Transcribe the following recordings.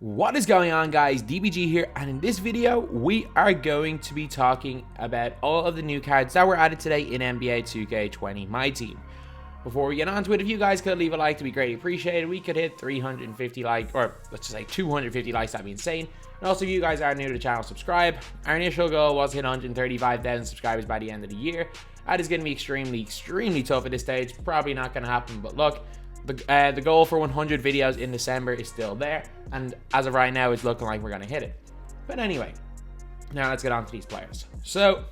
What is going on, guys? DBG here, and in this video we are going to be talking about all of the new cards that were added today in NBA 2k20 MytEAM. Before we get on to it, if you guys could leave a like, to be greatly appreciated. We could hit 350 likes, or let's just say 250 likes, that'd be insane. And also, if you guys are new to the channel, subscribe. Our initial goal was to hit 135,000 subscribers by the end of the year. That is going to be extremely tough at this stage. Probably not going to happen, but look, the goal for 100 videos in December is still there, and as of right now it's looking like we're going to hit it. But anyway, now let's get on to these players. So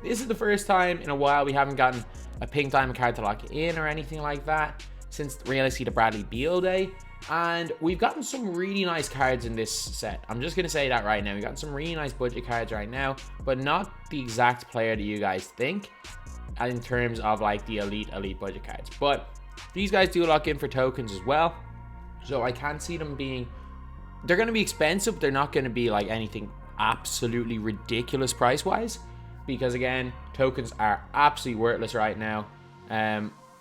this is the first time in a while we haven't gotten a pink diamond card to lock in or anything like that since realistically the Bradley Beal day, and we've gotten some really nice cards in this set. I'm just going to say that right now. We've gotten some really nice budget cards right now, but not the exact player that you guys think in terms of like the elite budget cards. But these guys do lock in for tokens as well, so I can't see them being, they're going to be expensive, but they're not going to be like anything absolutely ridiculous price wise, because again, tokens are absolutely worthless right now.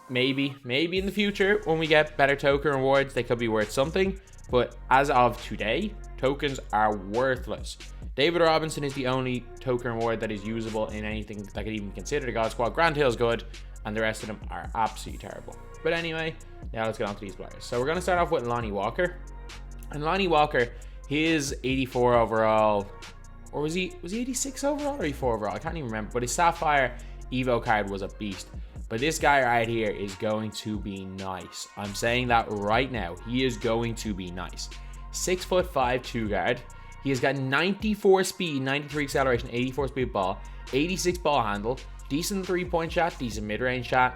Maybe in the future when we get better token rewards they could be worth something, but as of today tokens are worthless. David Robinson is the only token reward that is usable in anything that could even consider the God Squad. Grant Hill's good, and the rest of them are absolutely terrible. But anyway, now let's get on to these players. So we're going to start off with Lonnie Walker. And Lonnie Walker, he is 84 overall. Or was he 86 overall or 84 overall? I can't even remember. But his Sapphire Evo card was a beast. But this guy right here is going to be nice. I'm saying that right now. He is going to be nice. 6'5" 2 guard. He has got 94 speed, 93 acceleration, 84 speed ball, 86 ball handle, decent 3-point shot, decent mid-range shot,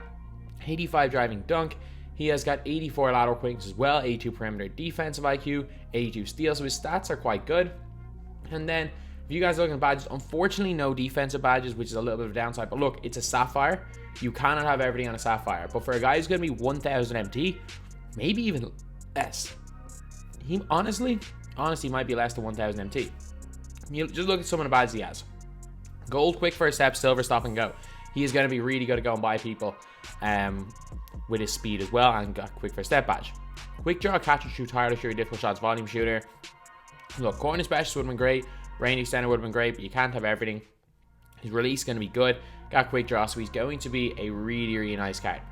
85 driving dunk. He has got 84 lateral quickness as well, 82 perimeter defensive IQ, 82 steals, so his stats are quite good. And then if you guys are looking at badges, unfortunately no defensive badges, which is a little bit of a downside, but look, it's a Sapphire. You cannot have everything on a Sapphire, but for a guy who's going to be 1000 MT, maybe even less, he honestly might be less than 1000 MT. You just look at some of the badges he has. Gold quick first step, silver stop and go. He is going to be really good at going by people with his speed as well, and got quick first step badge. Quick draw, catch and shoot, tireless shooter, difficult shots, volume shooter. Look, corner specialist would have been great, range extender would have been great, but you can't have everything. His release is going to be good, got quick draw, so he's going to be a really nice card.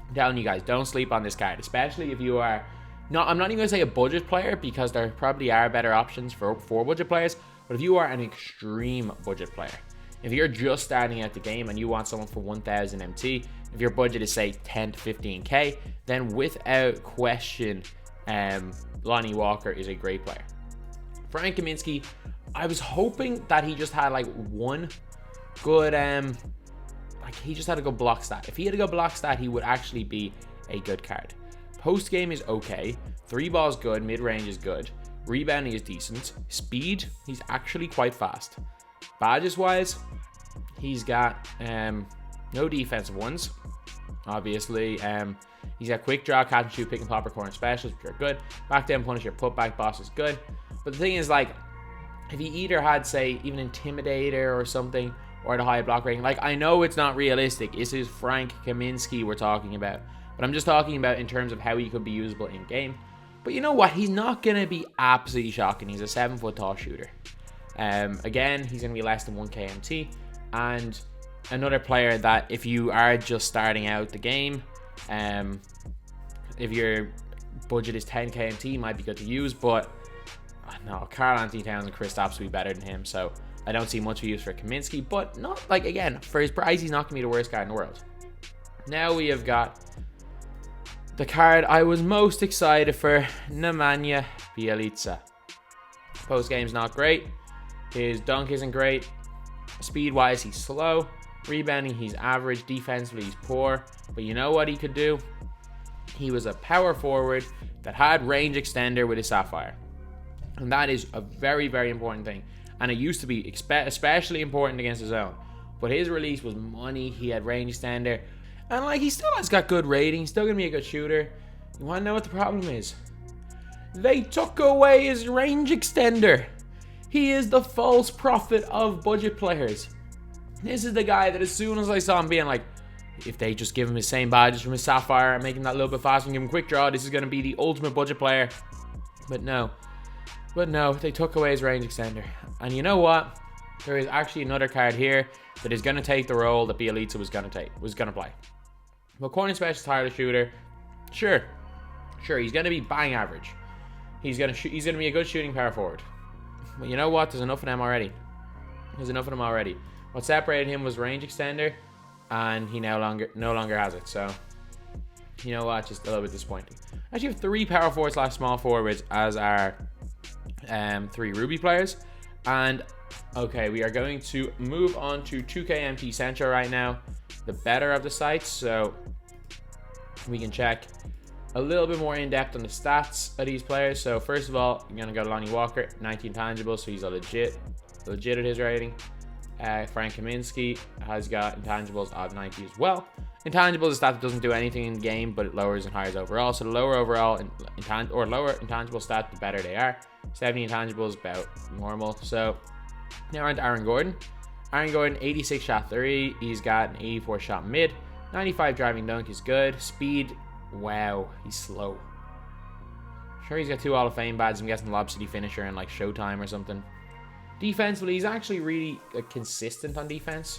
I'm telling you guys, don't sleep on this card, especially if you are not, I'm not even going to say a budget player, because there probably are better options for budget players, but if you are an extreme budget player, if you're just starting out the game and you want someone for 1000 MT, if your budget is say 10 to 15k, then without question, Lonnie Walker is a great player. Frank Kaminsky, I was hoping that he just had like one good, like he just had a good block stat. If he had a good block stat, he would actually be a good card. Post game is okay, 3 balls good, mid range is good, rebounding is decent, speed, he's actually quite fast. Badges wise, he's got no defensive ones, obviously. He's got quick draw, catch and shoot, pick and pop, or corner specialist, which are good. Back down punisher, putback boss is good. But the thing is, like, if he either had, say, even intimidator or something, or the high block rating, like, I know it's not realistic. This is Frank Kaminsky we're talking about, but I'm just talking about in terms of how he could be usable in game. But you know what? He's not gonna be absolutely shocking. He's a 7-foot tall shooter. Again, he's going to be less than 1 KMT, and another player that if you are just starting out the game, if your budget is 10 KMT, might be good to use, but no, Karl Anthony Towns and Kristaps will be better than him, so I don't see much use for Kaminsky, but not, like, again, for his price, he's not going to be the worst card in the world. Now we have got the card I was most excited for, Nemanja Bjelica. Post game's not great. His dunk isn't great. Speed-wise, he's slow. Rebounding, he's average. Defensively, he's poor. But you know what he could do? He was a power forward that had range extender with his Sapphire. And that is a very important thing. And it used to be especially important against his own. But his release was money. He had range extender. And, like, he still has got good rating. He's still going to be a good shooter. You want to know what the problem is? They took away his range extender. He is the false prophet of budget players. This is the guy that as soon as I saw him being like, if they just give him his same badges from his Sapphire and make him that little bit faster and give him quick draw, this is going to be the ultimate budget player. But no. But no, they took away his range extender. And you know what? There is actually another card here that is going to take the role that bjelica was going to play. Well, corner specialist, tireless shooter. Sure, he's going to be bang average. He's going to be a good shooting power forward. But you know what? There's enough of them already. What separated him was range extender, and he no longer has it. So, you know what? Just a little bit disappointing. Actually, have 3 power forwards / small forwards as our 3 Ruby players. And okay, we are going to move on to 2k Center right now, the better of the sites, so we can check a little bit more in depth on the stats of these players. So first of all, I'm gonna go to Lonnie Walker, 19 intangibles, so he's a legit at his rating. Frank Kaminsky has got intangibles of 90 as well. Intangibles is a stat that doesn't do anything in the game, but it lowers and higher overall. So the lower overall lower intangible stat, the better they are. 70 intangibles, about normal. So now on to Aaron Gordon. Aaron Gordon, 86 shot 3. He's got an 84 shot mid. 95 driving dunk is good. Speed, wow, he's slow. Sure, he's got 2 Hall of Fame badges. I'm guessing Lob City finisher and like Showtime or something. Defensively, he's actually really consistent on defense.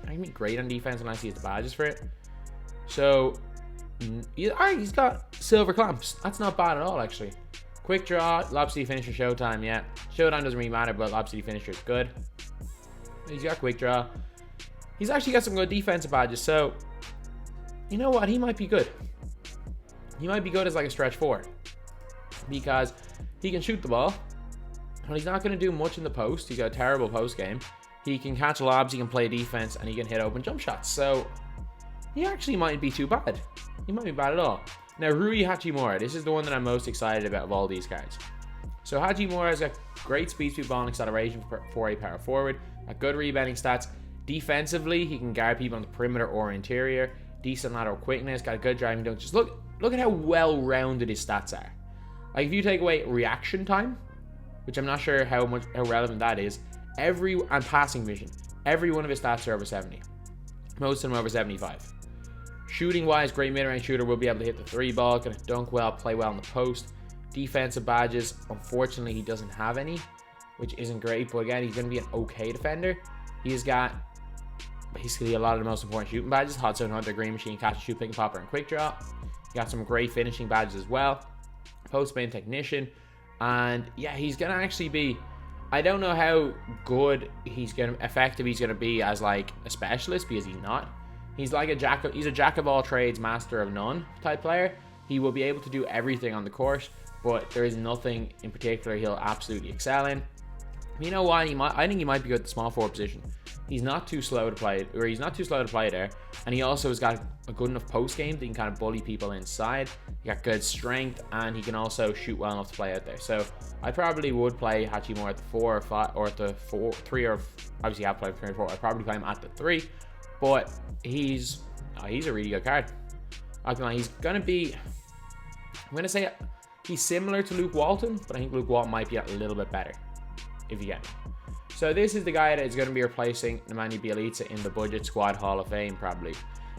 I mean, great on defense unless he has the badges for it. So, he's got silver clamps. That's not bad at all, actually. Quick draw, Lob City finisher, Showtime, yeah. Showtime doesn't really matter, but Lob City finisher is good. He's got quick draw. He's actually got some good defensive badges, so you know what? He might be good. He might be good as like a stretch 4 because he can shoot the ball. Well, he's not going to do much in the post. He's got a terrible post game. He can catch lobs, he can play defense, and he can hit open jump shots. So he actually mightn't be too bad. He might be bad at all. Now, Rui Hachimura, this is the one that I'm most excited about of all these cards. So Hachimura has got great speed, ball, and acceleration for a power forward. A good rebounding stats. Defensively, he can guard people on the perimeter or interior. Decent lateral quickness. Got a good driving dunk. Just look at how well-rounded his stats are. Like if you take away reaction time, which I'm not sure how relevant that is, and passing vision, every one of his stats are over 70. Most of them over 75. Shooting wise, great mid-range shooter, will be able to hit the 3 ball, can dunk well, play well in the post. Defensive badges, unfortunately he doesn't have any, which isn't great, but again, he's going to be an okay defender. He's got basically a lot of the most important shooting badges: Hot Zone Hunter, Green Machine, Catch and Shoot, Pick and Popper, and Quick Draw. He got some great finishing badges as well. Post Spin Technician, and yeah, he's going to actually be, I don't know how good effective he's going to be as like a specialist, because he's not. He's like a jack of all trades, master of none type player. He will be able to do everything on the court, but there is nothing in particular he'll absolutely excel in. You know why? I think he might be good at the small forward position. He's not too slow to play, there, and he also has got a good enough post game that he can kind of bully people inside. He got good strength, and he can also shoot well enough to play out there. So I probably would play Hachimura at the 4 or 5, or at the 3, or obviously I've played 3 or 4. I'd probably play him at the 3, but he's a really good card. He's gonna be, I'm gonna say he's similar to Luke Walton, but I think Luke Walton might be a little bit better, if you get me. So this is the guy that is going to be replacing Nemanja Bjelica in the budget squad Hall of Fame, probably,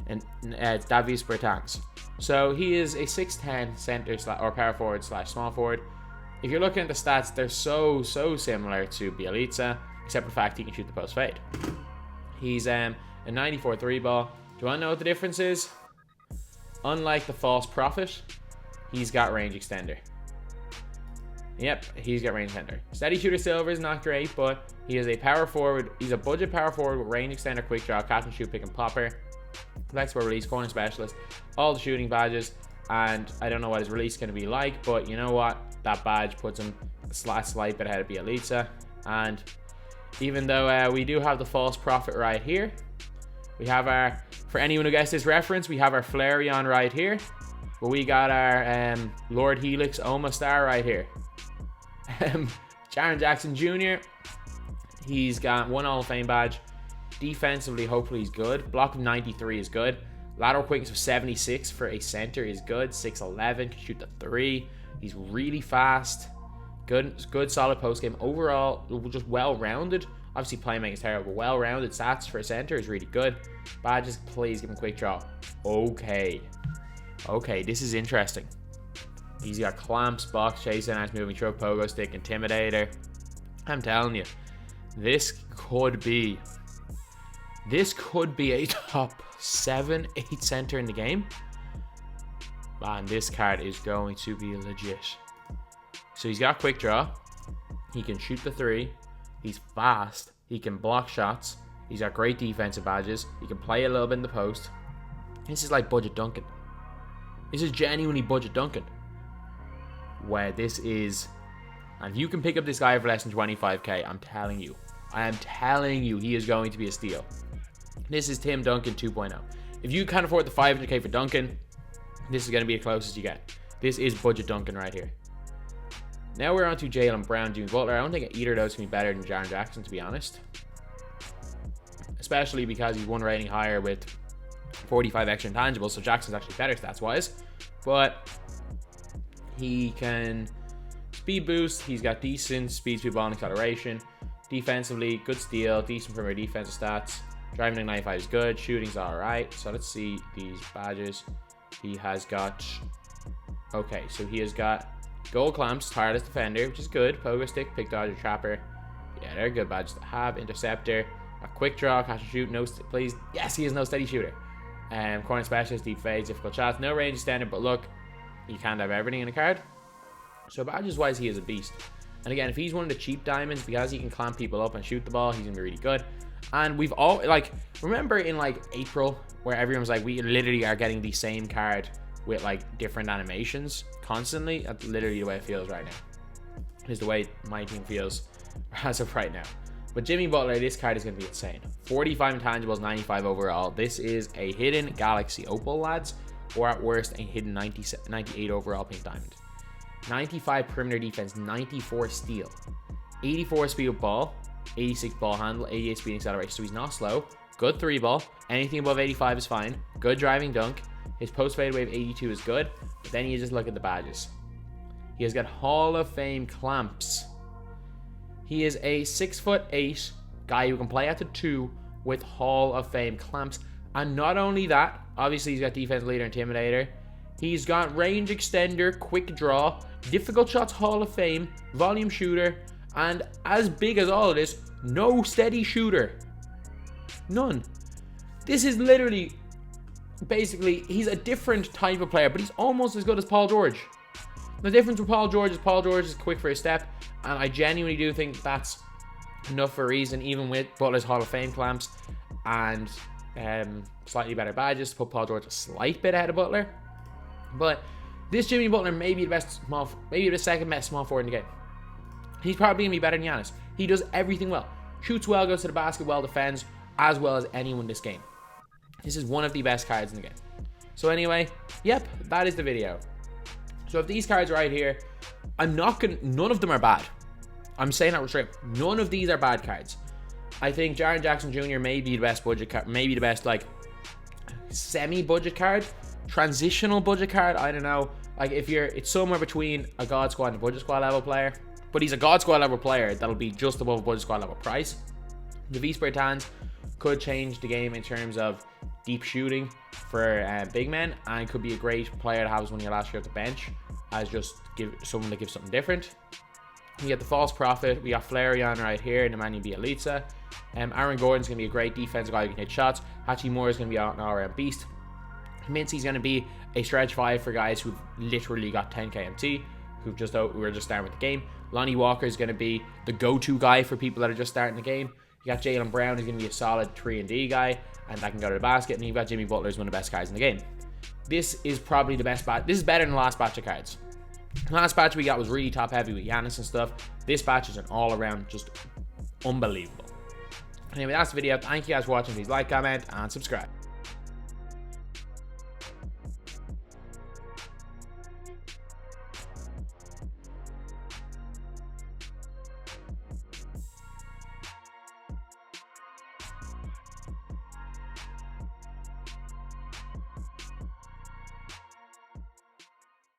and it's Davis Bertans. So he is a 6'10" center or power forward / small forward. If you're looking at the stats, they're so similar to Bjelica, except for the fact he can shoot the post fade. He's a 94 3 ball. Do you want to know what the difference is? Unlike the False Prophet, he's got range extender. Yep, he's got range extender. Steady shooter silver is not great, but he is a power forward. He's a budget power forward with range extender, quick draw, catch and shoot, pick and popper, flexible release, corner specialist, all the shooting badges. And I don't know what his release is going to be like, but you know what? That badge puts him a slight bit ahead of Bjelica. And even though we do have the False Prophet right here, we have our, for anyone who gets this reference, we have our Flareon right here, but we got our Lord Helix Oma Star right here. Jaren Jackson Jr., he's got 1 Hall of Fame badge. Defensively, hopefully he's good. Block of 93 is good. Lateral quickness of 76 for a center is good. 6'11", can shoot the 3. He's really fast. Good solid post game. Overall, just well-rounded. Obviously, playmaking is terrible. Well-rounded stats for a center is really good. Badges, please give him quick draw. Okay, this is interesting. He's got clamps, box chasing, nice moving truck, pogo stick, intimidator. I'm telling you, this could be a top 7, 8 center in the game. Man, this card is going to be legit. So he's got quick draw. He can shoot the 3. He's fast. He can block shots. He's got great defensive badges. He can play a little bit in the post. This is like budget Duncan. This is genuinely budget Duncan. Where this is... And if you can pick up this guy for less than 25k, I'm telling you. I am telling you, he is going to be a steal. This is Tim Duncan 2.0. If you can't afford the 500k for Duncan, this is going to be the closest you get. This is budget Duncan right here. Now we're on to Jaylen Brown, Jimmy Butler. I don't think either of those can be better than Jaren Jackson, to be honest. Especially because he's one rating higher with 45 extra intangibles, so Jackson's actually better stats-wise. But he can speed boost. He's got decent speed, ball, and acceleration. Defensively, good steal, decent perimeter defensive stats. Driving 95 is good. Shooting's alright. So let's see these badges. He has got... Okay, so he has got gold clamps, tireless defender, which is good. Pogo stick, pick dodger, trapper. Yeah, they're good badges to have. Interceptor, a quick draw, catch and shoot, no... Please. Yes, he is no steady shooter. Corner specialist, deep fades, difficult shots. No range standard, but look, you can't have everything in a card. So badges wise, he is a beast. And again, if he's one of the cheap diamonds, because he can clamp people up and shoot the ball, he's gonna be really good. And we've all, like, remember in like April where everyone's like, we literally are getting the same card with like different animations constantly? That's literally the way it feels right now. Is the way my team feels as of right now. But Jimmy Butler, this card is going to be insane. 45 intangibles, 95 overall. This is a hidden Galaxy Opal, lads. Or at worst, a hidden 98 overall pink diamond. 95 perimeter defense, 94 steal. 84 speed with ball, 86 ball handle, 88 speed acceleration. So he's not slow. Good 3-ball. Anything above 85 is fine. Good driving dunk. His post fade wave 82 is good. But then you just look at the badges. He has got Hall of Fame clamps. He is a 6'8" guy who can play at the 2 with Hall of Fame clamps. And not only that, obviously he's got defense leader, intimidator. He's got range extender, quick draw, difficult shots, Hall of Fame, volume shooter, and as big as all of this, no steady shooter. None. This is literally, basically, he's a different type of player, but he's almost as good as Paul George. The difference with Paul George is quick for his step, and I genuinely do think that's enough for a reason, even with Butler's Hall of Fame clamps and slightly better badges, to put Paul George a slight bit ahead of Butler. But this Jimmy Butler may be the best maybe the second best small forward in the game. He's probably gonna be better than Giannis. He does everything well. Shoots well, goes to the basket well, defends as well as anyone in this game. This is one of the best cards in the game. So anyway, yep, that is the video. So if these cards right here, none of them are bad. I'm saying that straight. None of these are bad cards. I think Jaren Jackson Jr. may be the best budget card, maybe the best like semi-budget card, transitional budget card. I don't know. Like it's somewhere between a God Squad and a budget squad level player, but he's a God Squad level player that'll be just above a budget squad level price. The bertans could change the game in terms of deep shooting for big men, and could be a great player to have as one of your last year at the bench, as just someone that gives something different. We get the false prophet. We got Flareon right here, Nemanja Bjelica. Aaron Gordon's going to be a great defensive guy who can hit shots. Hachimura is going to be an all-around beast. Mincy's going to be a stretch 5 for guys who've literally got 10 KMT, who are just starting with the game. Lonnie Walker is going to be the go-to guy for people that are just starting the game. You got Jaylen Brown, who's going to be a solid 3-and-D guy, and that can go to the basket. And you've got Jimmy Butler, who's one of the best guys in the game. This is probably the best batch. This is better than the last batch of cards. The last batch we got was really top heavy with Giannis and stuff. This batch is an all-around just unbelievable. Anyway, that's the video. Thank you guys for watching. Please like, comment, and subscribe.